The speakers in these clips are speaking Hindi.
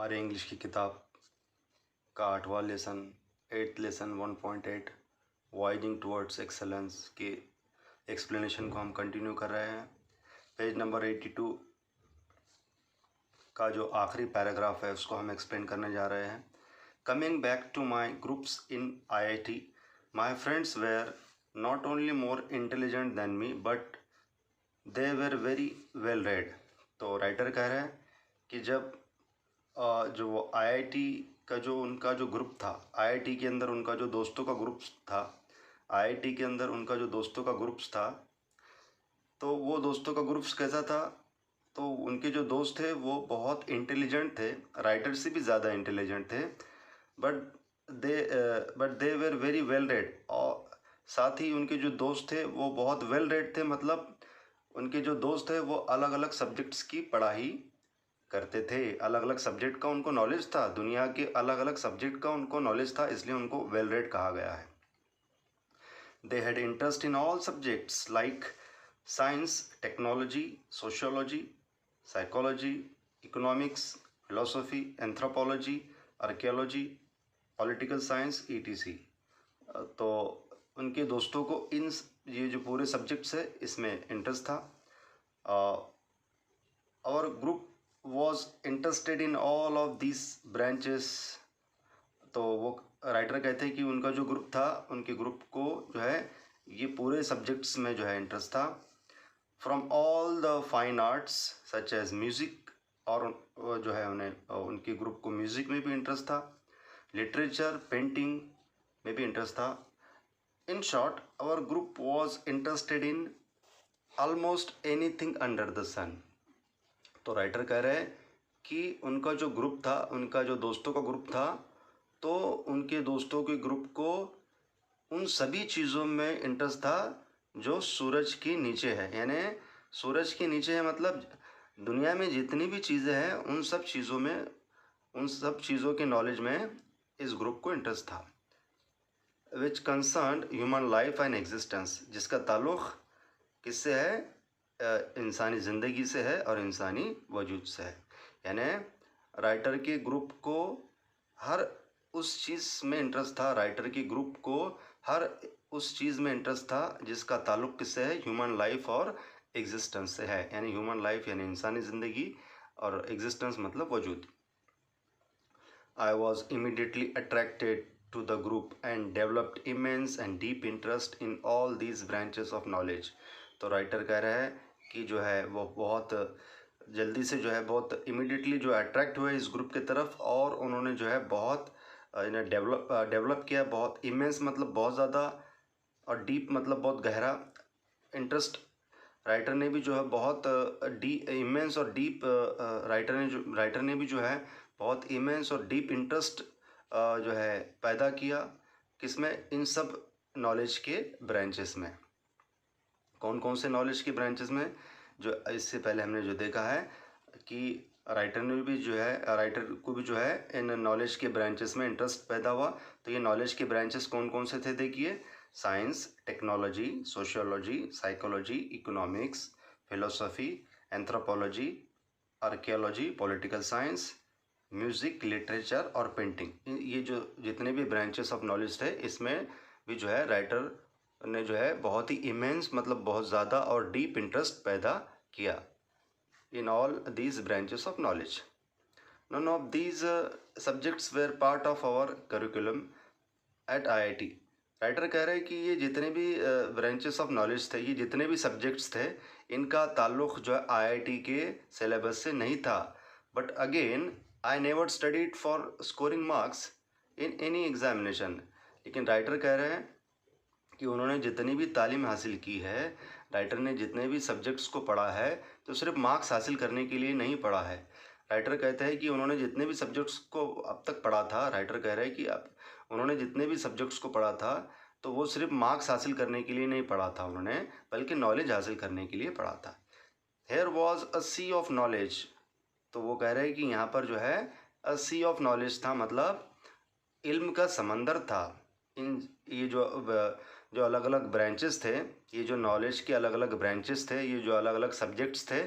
हमारे इंग्लिश की किताब का 8वां lesson 8th lesson 1.8 voyaging towards excellence के एक्सप्लेनेशन को हम कंटिन्यू कर रहे हैं। पेज नंबर 82 का जो आखिरी पैराग्राफ है उसको हम एक्सप्लेन करने जा रहे हैं। Coming back to my groups in IIT, my friends were not only more intelligent than me but they were very well read. तो राइटर कह रहे हैं कि जब जो वो IIT का जो उनका जो ग्रुप था, IIT के अंदर उनका जो दोस्तों का ग्रुप था, IIT के अंदर उनका जो दोस्तों का ग्रुप्स था, तो वो दोस्तों का ग्रुप्स कैसा था? तो उनके जो दोस्त थे वो बहुत इंटेलिजेंट थे, राइटर से भी ज़्यादा इंटेलिजेंट थे, but they were very well red. और साथ ही उनके जो दोस्त थे वो बहुत वेल रेड थे, मतलब उनके जो दोस्त थे वो अलग अलग सब्जेक्ट्स की पढ़ाई करते थे, अलग अलग सब्जेक्ट का उनको नॉलेज था, दुनिया के अलग अलग सब्जेक्ट का उनको नॉलेज था, इसलिए उनको वेल रेड कहा गया है। They had interest in all subjects like science, technology, sociology, psychology, economics, philosophy, anthropology, archaeology, political science, ETC। तो उनके दोस्तों को ये जो पूरे सब्जेक्ट्स है इसमें इंटरेस्ट था। और group was interested in all of these branches। तो वो राइटर कहते हैं कि उनका जो ग्रुप था, उनके ग्रुप को जो है ये पूरे सब्जेक्ट्स में जो है इंटरेस्ट था। From all the fine arts such as music, और जो है उन्हें उनके ग्रुप को म्यूज़िक में भी इंटरेस्ट था, लिटरेचर, पेंटिंग में भी इंटरेस्ट था। In short, our group was interested in almost anything under the sun. तो राइटर कह रहे हैं कि उनका जो ग्रुप था, उनका जो दोस्तों का ग्रुप था, तो उनके दोस्तों के ग्रुप को उन सभी चीज़ों में इंटरेस्ट था जो सूरज के नीचे है। यानी सूरज के नीचे है मतलब दुनिया में जितनी भी चीज़ें हैं उन सब चीज़ों के नॉलेज में इस ग्रुप को इंटरेस्ट था। Which concern human life and existence, जिसका ताल्लुक़ किससे है? इंसानी ज़िंदगी से है और इंसानी वजूद से है। यानी राइटर के ग्रुप को हर उस चीज़ में इंटरेस्ट था, राइटर के ग्रुप को हर उस चीज़ में इंटरेस्ट था जिसका ताल्लुक़ किससे है? ह्यूमन लाइफ और एग्जिस्टेंस से है। यानी ह्यूमन लाइफ यानी इंसानी ज़िंदगी और एग्जिस्टेंस मतलब वजूद। I was immediately attracted to the group and developed immense and deep interest in all these branches of knowledge। तो राइटर कह रहा है कि जो है वो बहुत जल्दी से जो है बहुत इमीडिएटली जो अट्रैक्ट हुए इस ग्रुप की तरफ, और उन्होंने जो है बहुत इन्हें डेवलप किया। बहुत इमेंस मतलब बहुत ज़्यादा, और डीप मतलब बहुत गहरा इंटरेस्ट। राइटर ने भी जो है बहुत इमेंस और डीप राइटर ने भी जो है बहुत इमेंस और डीप इंटरेस्ट जो है पैदा किया। किसमें? इन सब नॉलेज के ब्रांचेस में। कौन कौन से नॉलेज के ब्रांचेस में? जो इससे पहले हमने जो देखा है कि राइटर को भी जो है इन नॉलेज के ब्रांचेस में इंटरेस्ट पैदा हुआ। तो ये नॉलेज के ब्रांचेस कौन कौन से थे? देखिए, science, technology, sociology, psychology, economics, philosophy, anthropology, archaeology, political science, music, literature और पेंटिंग। ये जो जितने भी ब्रांचेस ऑफ नॉलेज थे इसमें भी जो है राइटर ने जो है बहुत ही इमेंस मतलब बहुत ज़्यादा और डीप इंटरेस्ट पैदा किया in all these branches of knowledge. None of these subjects were part of our curriculum at IIT। Writer कह रहे हैं कि ये जितने भी ब्रांचेस ऑफ नॉलेज थे, ये जितने भी सब्जेक्ट्स थे, इनका ताल्लुक़ जो है IIT के सिलेबस से नहीं था। But again I never studied for scoring marks in any examination. लेकिन राइटर कह रहे हैं कि उन्होंने जितनी भी तालीम हासिल की है, राइटर ने जितने भी सब्जेक्ट्स को पढ़ा है, तो सिर्फ मार्क्स हासिल करने के लिए नहीं पढ़ा है। राइटर कहते हैं कि उन्होंने जितने भी सब्जेक्ट्स को अब तक पढ़ा था, राइटर कह रहे हैं कि अब उन्होंने जितने भी सब्जेक्ट्स को पढ़ा था तो वो सिर्फ मार्क्स हासिल करने के लिए नहीं पढ़ा था उन्होंने, बल्कि नॉलेज हासिल करने के लिए पढ़ा था। Here was a sea of knowledge. तो वो कह रहे हैं कि यहाँ पर जो है अ सी ऑफ नॉलेज था, मतलब इल्म का समंदर था। ये जो अलग अलग ब्रांचेस थे, ये जो नॉलेज के अलग अलग ब्रांचेस थे, ये जो अलग अलग सब्जेक्ट्स थे,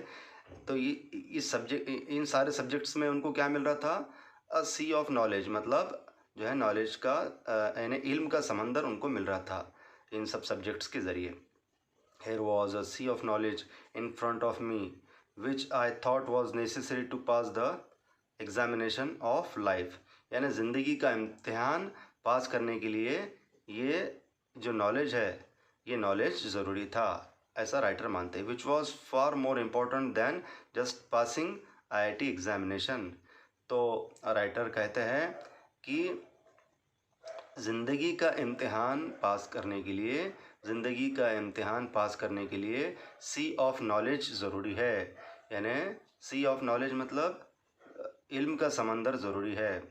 तो इन सारे सब्जेक्ट्स में उनको क्या मिल रहा था? अ सी ऑफ नॉलेज मतलब जो है नॉलेज का यानी इल्म का समंदर उनको मिल रहा था इन सब सब्जेक्ट्स के ज़रिए। Here was a sea of knowledge in front of me, which I thought was necessary to pass the examination of life। यानी ज़िंदगी का इम्तिहान पास करने के लिए ये जो नॉलेज है ये नॉलेज ज़रूरी था, ऐसा राइटर मानते हैं। Which was far more important than just passing IIT examination. तो राइटर कहते हैं कि ज़िंदगी का इम्तिहान पास करने के लिए ज़िंदगी का इम्तिहान पास करने के लिए सी ऑफ नॉलेज ज़रूरी है। यानी सी ऑफ नॉलेज मतलब इल्म का समंदर ज़रूरी है।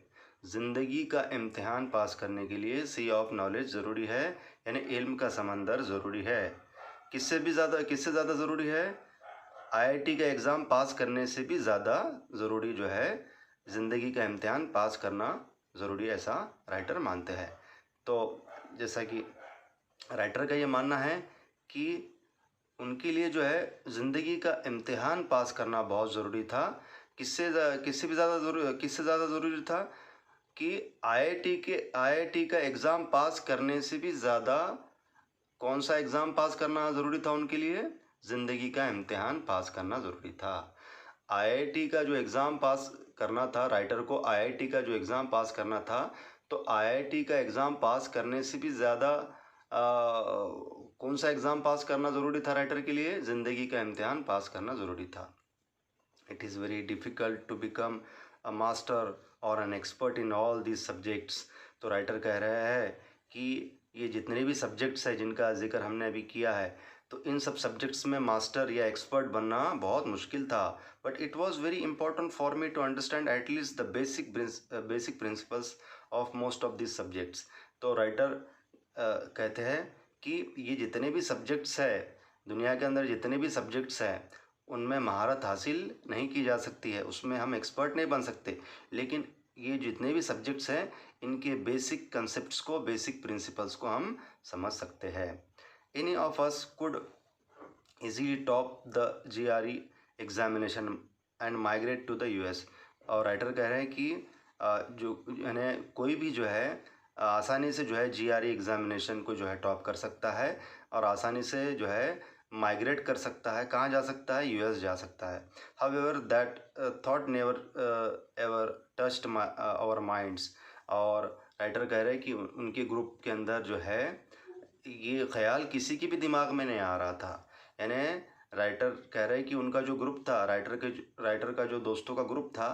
ज़िंदगी का इम्तिहान पास करने के लिए सी ऑफ नॉलेज ज़रूरी है, यानी इल्म का समंदर ज़रूरी है। किससे ज़्यादा ज़रूरी है? IIT का एग्ज़ाम पास करने से भी ज़्यादा ज़रूरी जो है ज़िंदगी का इम्तिहान पास करना ज़रूरी, ऐसा राइटर मानते हैं। तो जैसा कि राइटर का ये मानना है कि उनके लिए जो है ज़िंदगी का इम्तिहान पास करना बहुत ज़रूरी था। किससे ज़्यादा ज़रूरी था कि IIT का एग्ज़ाम पास करने से भी ज़्यादा कौन सा एग्ज़ाम पास करना ज़रूरी था उनके लिए? ज़िंदगी का इम्तिहान पास करना ज़रूरी था। IIT का जो एग्ज़ाम पास करना था, राइटर को IIT का जो एग्ज़ाम पास करना था, तो IIT का एग्ज़ाम पास करने से भी ज़्यादा कौन सा एग्ज़ाम पास करना ज़रूरी था राइटर के लिए? ज़िंदगी का इम्तिहान पास करना ज़रूरी था। It is very difficult to become a master और an expert in all these subjects. तो राइटर कह रहा है कि ये जितने भी सब्जेक्ट्स हैं जिनका ज़िक्र हमने अभी किया है, तो इन सब सब्जेक्ट्स में मास्टर या एक्सपर्ट बनना बहुत मुश्किल था। But it was very important for me to understand at least the basic principles of most of this subjects. तो राइटर कहते हैं कि ये जितने भी सब्जेक्ट्स हैं, दुनिया के अंदर जितने भी सब्जेक्ट्स हैं, उनमें महारत हासिल नहीं की जा सकती है, उसमें हम एक्सपर्ट नहीं बन सकते, लेकिन ये जितने भी सब्जेक्ट्स हैं इनके बेसिक कंसेप्ट्स को, बेसिक प्रिंसिपल्स को हम समझ सकते हैं। Any of us could easily top the GRE examination and migrate to the US। और राइटर कह रहे हैं कि जो यानी कोई भी जो है आसानी से जो है GRE एग्जामिनेशन को जो है टॉप कर सकता है और आसानी से जो है माइग्रेट कर सकता है। कहाँ जा सकता है? US जा सकता है। However that thought never ever touched our minds. और राइटर कह रहे हैं कि उनके ग्रुप के अंदर जो है ये ख्याल किसी के भी दिमाग में नहीं आ रहा था। यानी राइटर कह रहे हैं कि उनका जो ग्रुप था, राइटर का जो दोस्तों का ग्रुप था,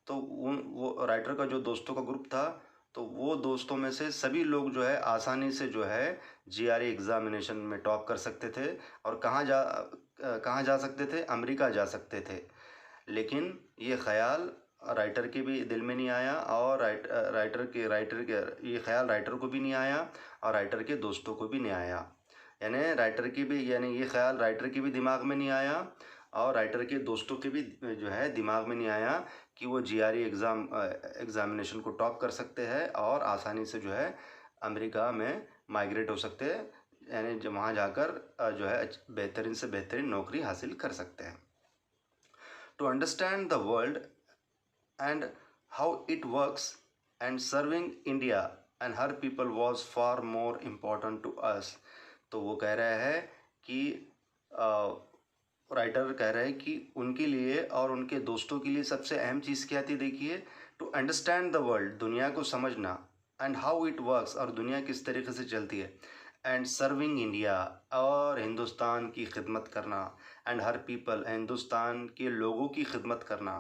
तो वो राइटर का जो दोस्तों का ग्रुप था, तो वो दोस्तों में से सभी लोग जो है आसानी से जो है GRE एग्ज़ामिनेशन में टॉप कर सकते थे और कहाँ जा सकते थे? अमेरिका जा सकते थे। लेकिन ये ख़याल राइटर के भी दिल में नहीं आया और ये ख़याल राइटर को भी नहीं आया और राइटर के दोस्तों को भी नहीं आया। यानी ये ख़याल राइटर के भी दिमाग में नहीं आया और राइटर के दोस्तों के भी जो है दिमाग में नहीं आया कि वो GRE एग्ज़ामिनेशन को टॉप कर सकते हैं और आसानी से जो है अमेरिका में माइग्रेट हो सकते हैं, यानी जो वहाँ जाकर जो है बेहतरीन से बेहतरीन नौकरी हासिल कर सकते हैं। To understand the world and how it works and serving India and her people was far more important to us। तो वो कह रहा है कि राइटर कह रहा है कि उनके लिए और उनके दोस्तों के लिए सबसे अहम चीज़ क्या थी? देखिए, टू अंडरस्टैंड द वर्ल्ड, दुनिया को समझना, एंड हाउ इट वर्क्स, और दुनिया किस तरीके से चलती है, एंड सर्विंग इंडिया, और हिंदुस्तान की खिदमत करना, एंड हर पीपल, हिंदुस्तान के लोगों की खिदमत करना।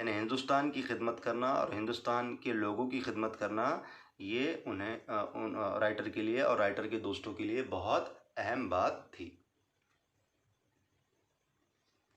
यानी हिंदुस्तान की खिदमत करना और हिंदुस्तान के लोगों की खिदमत करना, ये उन्हें राइटर के लिए और राइटर के दोस्तों के लिए बहुत अहम बात थी।